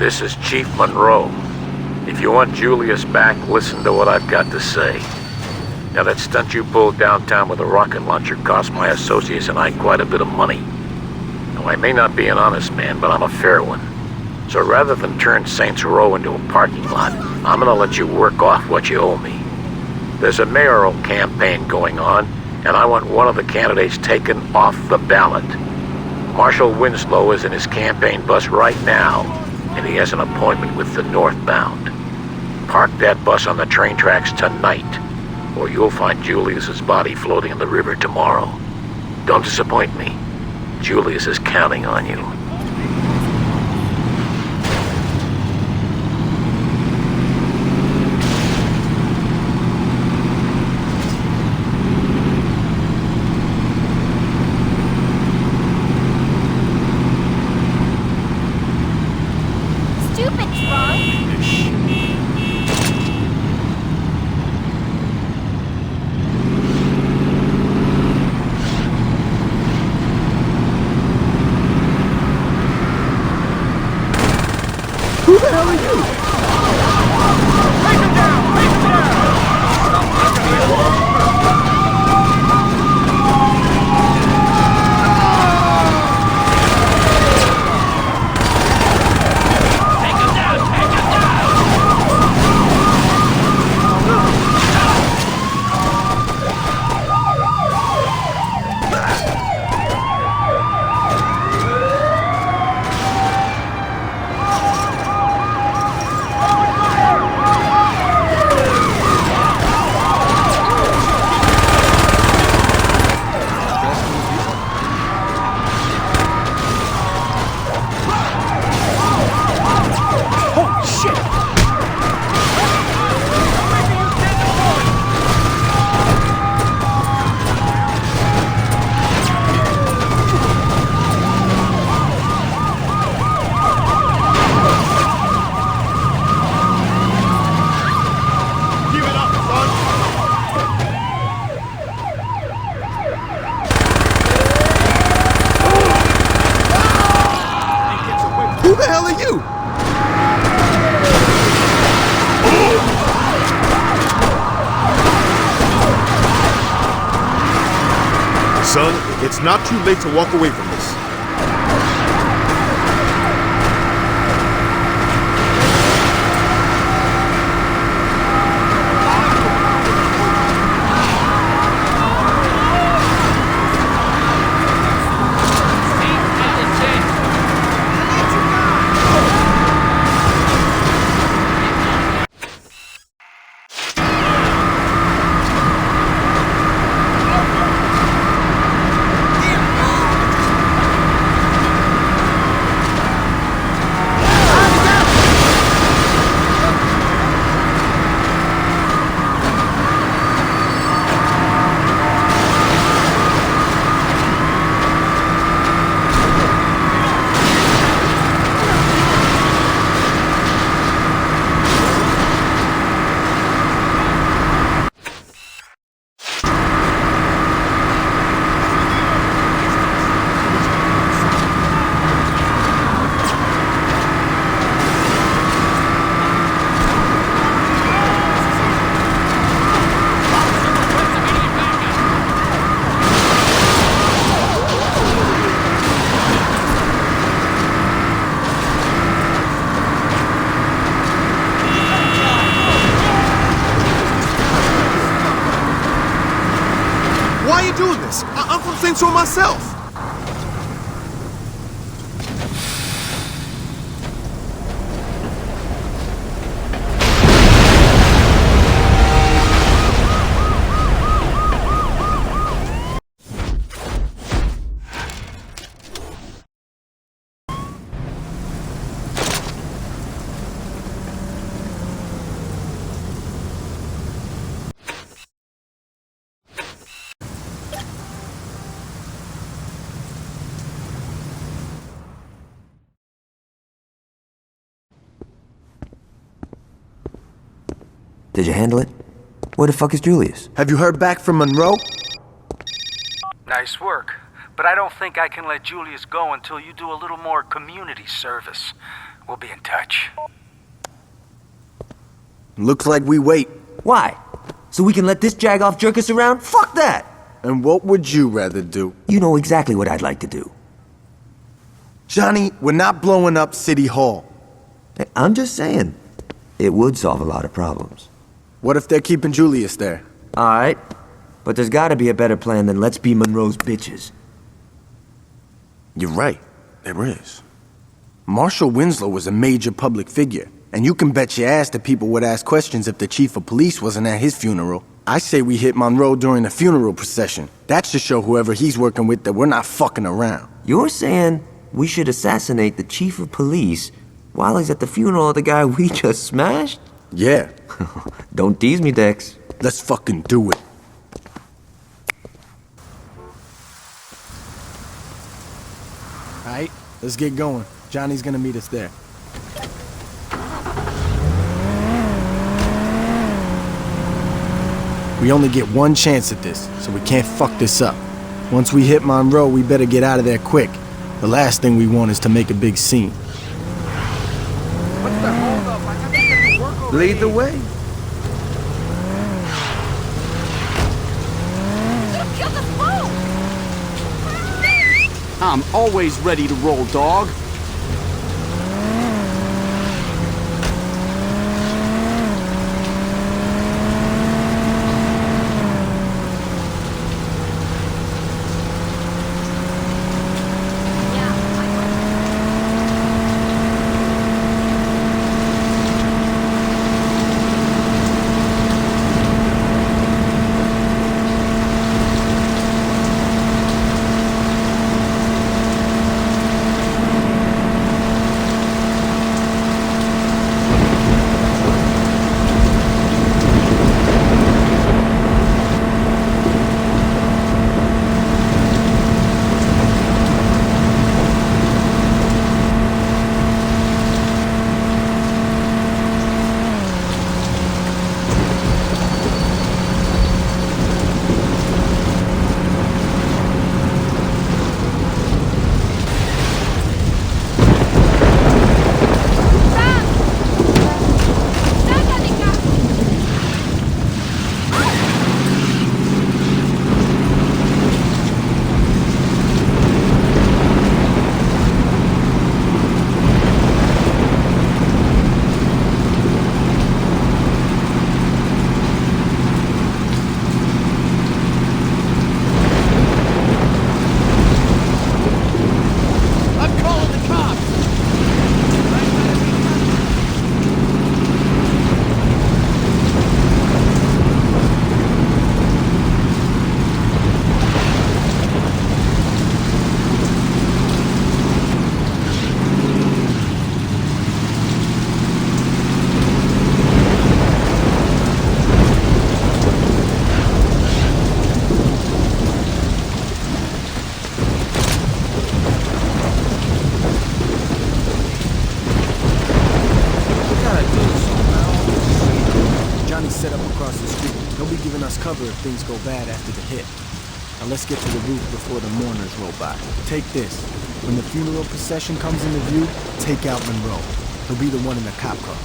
This is Chief Monroe. If you want Julius back, listen to what I've got to say. Now, that stunt you pulled downtown with a rocket launcher cost my associates and I quite a bit of money. Now, I may not be an honest man, but I'm a fair one. So rather than turn Saints Row into a parking lot, I'm gonna let you work off what you owe me. There's a mayoral campaign going on, and I want one of the candidates taken off the ballot. Marshal Winslow is in his campaign bus right now, and he has an appointment with the northbound. Park that bus on the train tracks tonight, or you'll find Julius's body floating in the river tomorrow. Don't disappoint me. Julius is counting on you. Who the hell are you? Take him down! Take him down! Who the hell are you? Son, it's not too late to walk away from this. Why are you doing this? I'm from Saints Row myself. Did you handle it? Where the fuck is Julius? Have you heard back from Monroe? Nice work. But I don't think I can let Julius go until you do a little more community service. We'll be in touch. Looks like we wait. Why? So we can let this jag-off jerk us around? Fuck that! And what would you rather do? You know exactly what I'd like to do. Johnny, we're not blowing up City Hall. Hey, I'm just saying, it would solve a lot of problems. What if they're keeping Julius there? Alright, but there's gotta be a better plan than let's be Monroe's bitches. You're right, there is. Marshal Winslow was a major public figure, and you can bet your ass that people would ask questions if the chief of police wasn't at his funeral. I say we hit Monroe during the funeral procession. That should show whoever he's working with that we're not fucking around. You're saying we should assassinate the chief of police while he's at the funeral of the guy we just smashed? Yeah. Don't tease me, Dex. Let's fucking do it. Alright, let's get going. Johnny's gonna meet us there. We only get one chance at this, so we can't fuck this up. Once we hit Monroe, we better get out of there quick. The last thing we want is to make a big scene. What's the holdup? I have to get to work over Lead the way. Kill the fool! I'm always ready to roll, dog. cover if things go bad after the hit. Now let's get to the roof before the mourners roll by. Take this. When the funeral procession comes into view, take out Monroe. He'll be the one in the cop car.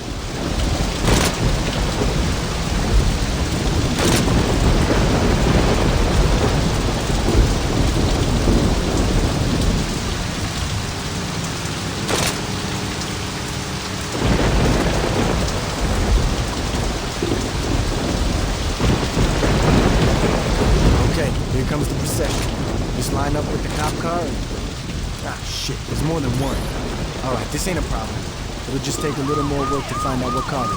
Line up with the cop car and... Ah, shit, there's more than one. Alright, this ain't a problem. It'll just take a little more work to find out what car it is.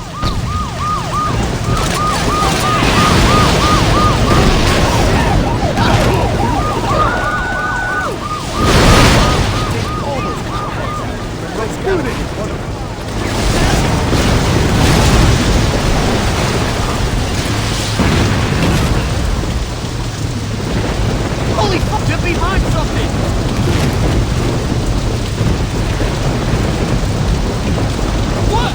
Let's do this! Holy fuck, they're behind something! What?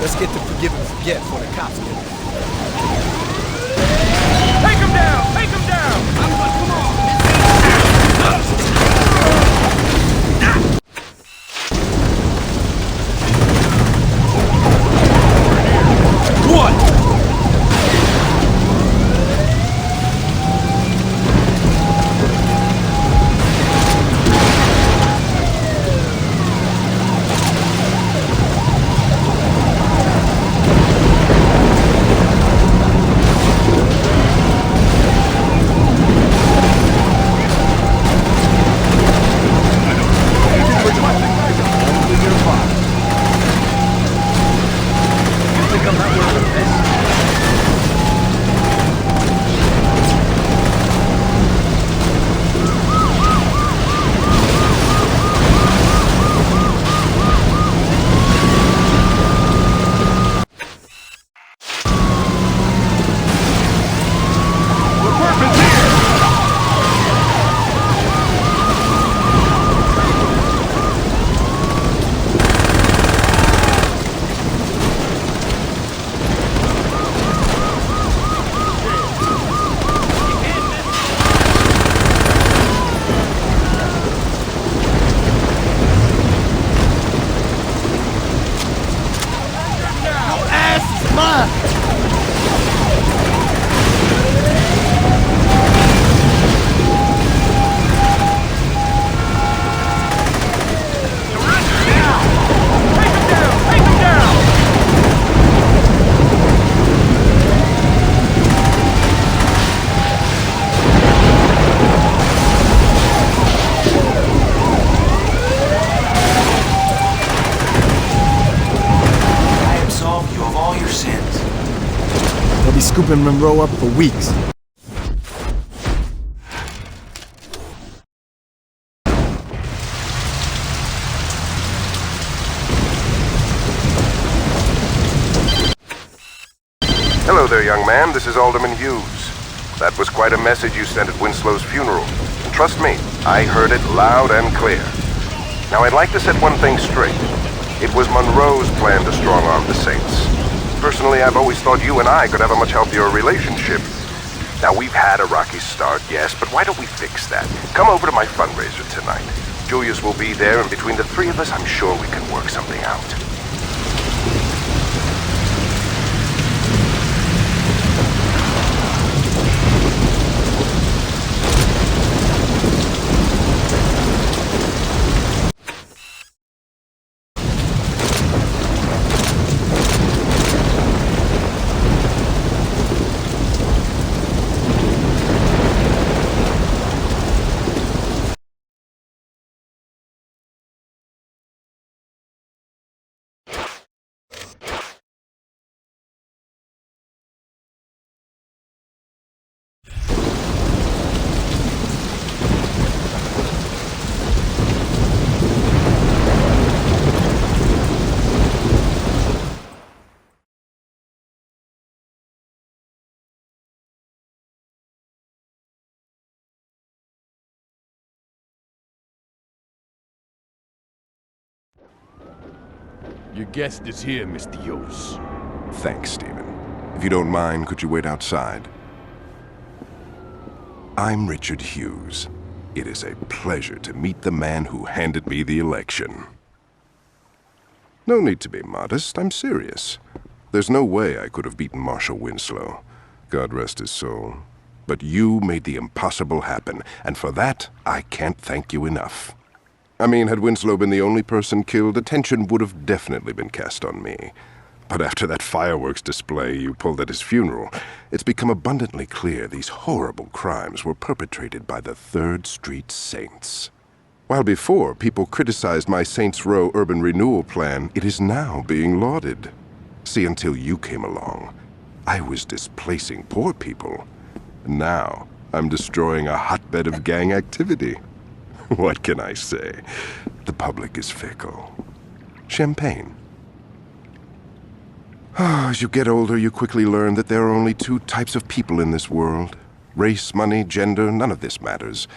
Let's get to forgive and forget before the cops get here. Take him down! Take him down! Come on! What? Scooping Monroe up for weeks. Hello there, young man. This is Alderman Hughes. That was quite a message you sent at Winslow's funeral. And trust me, I heard it loud and clear. Now, I'd like to set one thing straight. It was Monroe's plan to strong-arm the Saints. Personally, I've always thought you and I could have a much healthier relationship. Now, we've had a rocky start, yes, but why don't we fix that? Come over to my fundraiser tonight. Julius will be there, and between the three of us, I'm sure we can work something out. Your guest is here, Mr. Hughes. Thanks, Stephen. If you don't mind, could you wait outside? I'm Richard Hughes. It is a pleasure to meet the man who handed me the election. No need to be modest, I'm serious. There's no way I could have beaten Marshal Winslow. God rest his soul. But you made the impossible happen, and for that, I can't thank you enough. I mean, had Winslow been the only person killed, attention would have definitely been cast on me. But after that fireworks display you pulled at his funeral, it's become abundantly clear these horrible crimes were perpetrated by the 3rd Street Saints. While before people criticized my Saints Row urban renewal plan, it is now being lauded. See, until you came along, I was displacing poor people. Now, I'm destroying a hotbed of gang activity. What can I say? The public is fickle. Champagne. As you get older, you quickly learn that there are only 2 types of people in this world. Race, money, gender, none of this matters.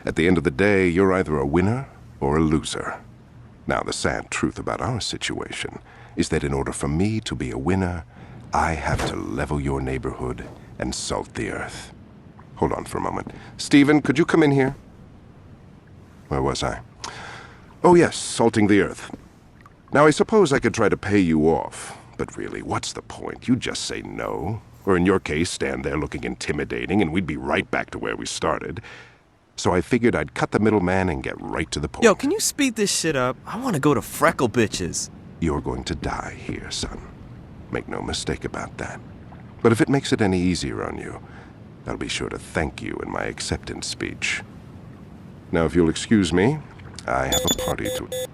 At the end of the day, you're either a winner or a loser. Now, the sad truth about our situation is that in order for me to be a winner, I have to level your neighborhood and salt the earth. Hold on for a moment. Stephen, could you come in here? Where was I? Oh yes, salting the earth. Now, I suppose I could try to pay you off, but really, what's the point? You just say no. Or in your case, stand there looking intimidating, and we'd be right back to where we started. So I figured I'd cut the middleman and get right to the point. Yo, can you speed this shit up? I want to go to Freckle Bitches. You're going to die here, son. Make no mistake about that. But if it makes it any easier on you, I'll be sure to thank you in my acceptance speech. Now, if you'll excuse me, I have a party to...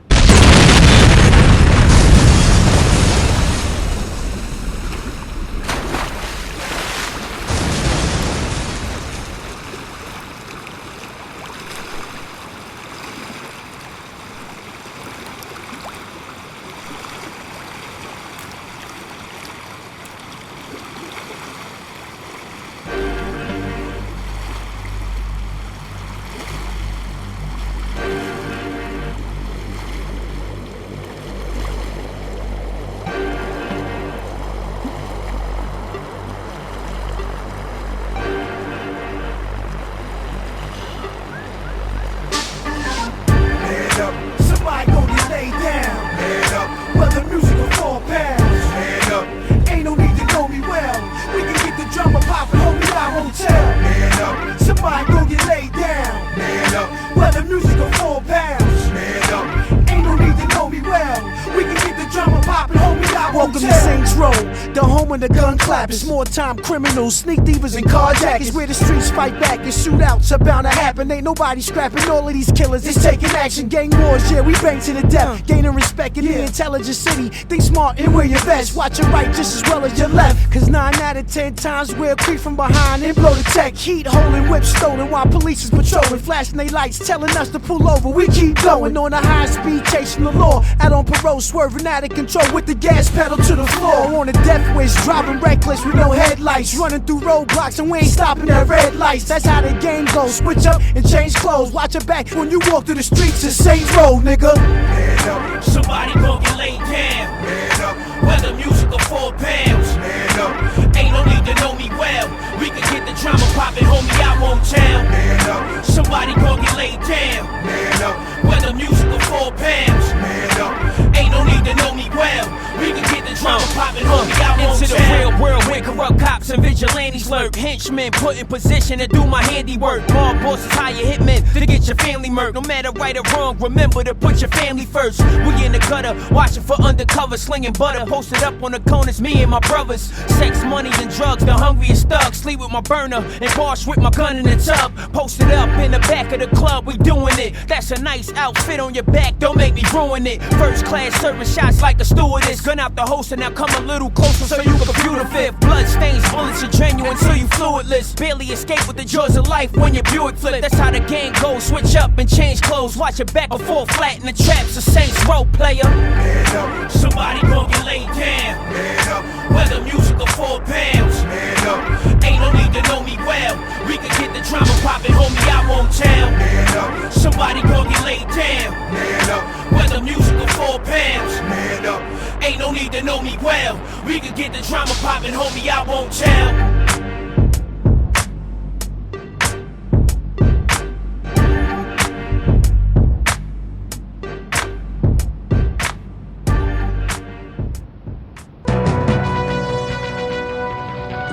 More time criminals, sneak thievers, and carjackers. Where the streets fight back and shootouts are bound to happen. Ain't nobody scrapping all of these killers. It's taking action. Gang wars, yeah, we bang to the death. Gaining respect in the intelligent city. Think smart and wear your best. Watch your right just as well as your left. Cause 9 out of 10 times we'll creep from behind and blow the tech. Heat holding, whips stolen while police is patrolling. Flashing they lights, telling us to pull over. We keep going on a high speed, chasing the law. Out on parole, swerving out of control with the gas pedal to the floor. On a death wish, driving reckless with no headlights, running through roadblocks and we ain't stopping at red lights. That's how the game goes. Switch up and change clothes. Watch your back when you walk through the streets of Saints Row, nigga. Man up. Somebody gon' get laid down. Man up. Whether music or 4 pounds. Man up. Ain't no need to know me well. We can get the drama poppin', homie, I won't tell. Man up. Somebody gon' get laid down. Man up. Whether music or 4 pounds. Man up. Ain't no need to know me well. We can get the drama poppin', homie, I won't into tell. the real world where corrupt cops and vigilantes lurk. Henchmen put in position to do my handiwork. Mob bosses hire hitmen to get your family murked. No matter right or wrong, remember to put your family first. We in the gutter, watching for undercover, slinging butter. Posted up on the corners, me and my brothers. Sex, money, and drugs, the hungriest thugs. Sleep with my burner and wash with my gun in the tub. Posted up in the back of the club, we doing it. That's a nice outfit on your back, don't make me ruin it. First class serving shots like a stewardess. Gun out the holster, now come a little closer so you can computer fit. Blood stains, bullets are genuine, so you fluidless. Barely escape with the jaws of life when your Buick flip. That's how the game goes. Switch up and change clothes. Watch your back before flatten the traps. A Saints Row player. Man up. Somebody gon' get laid down. Man up. Whether music or 4 pounds. Man up. Ain't no need to know me well. We can get the drama poppin', homie, I won't tell. Man up. Somebody gon' get laid down. Man up. Whether music or 4 pounds. Man up. Ain't no need to know me well. We can get the drama poppin', homie, I won't tell.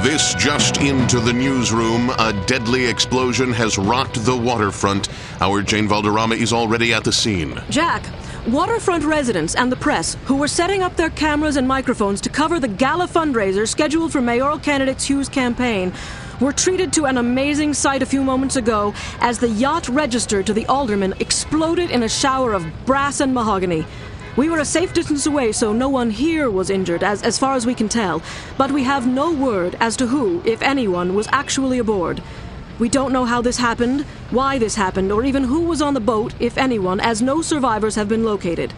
This just into the newsroom. A deadly explosion has rocked the waterfront. Our Jane Valderrama is already at the scene. Jack, waterfront residents and the press, who were setting up their cameras and microphones to cover the gala fundraiser scheduled for mayoral candidate Hughes' campaign, were treated to an amazing sight a few moments ago as the yacht registered to the alderman exploded in a shower of brass and mahogany. We were a safe distance away, so no one here was injured, as far as we can tell. But we have no word as to who, if anyone, was actually aboard. We don't know how this happened, why this happened, or even who was on the boat, if anyone, as no survivors have been located.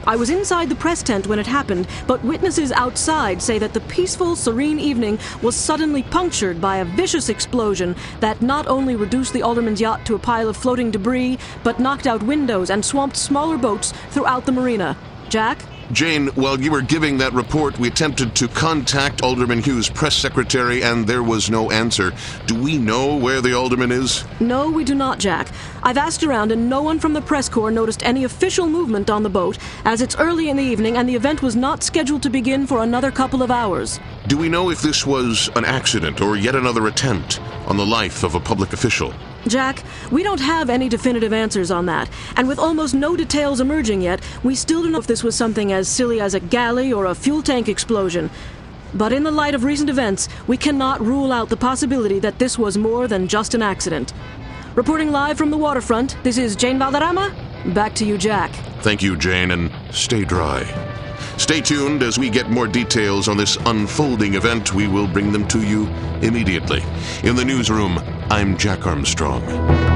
I was inside the press tent when it happened, but witnesses outside say that the peaceful, serene evening was suddenly punctured by a vicious explosion that not only reduced the alderman's yacht to a pile of floating debris, but knocked out windows and swamped smaller boats throughout the marina. Jack? Jane, while you were giving that report, we attempted to contact Alderman Hughes' press secretary, and there was no answer. Do we know where the alderman is? No, we do not, Jack. I've asked around, and no one from the press corps noticed any official movement on the boat, as it's early in the evening and the event was not scheduled to begin for another couple of hours. Do we know if this was an accident or yet another attempt on the life of a public official? Jack, we don't have any definitive answers on that, and with almost no details emerging yet, we still don't know if this was something as silly as a galley or a fuel tank explosion. But in the light of recent events, we cannot rule out the possibility that this was more than just an accident. Reporting live from the waterfront, this is Jane Valderrama. Back to you, Jack. Thank you, Jane, and stay dry. Stay tuned as we get more details on this unfolding event. We will bring them to you immediately. In the newsroom, I'm Jack Armstrong.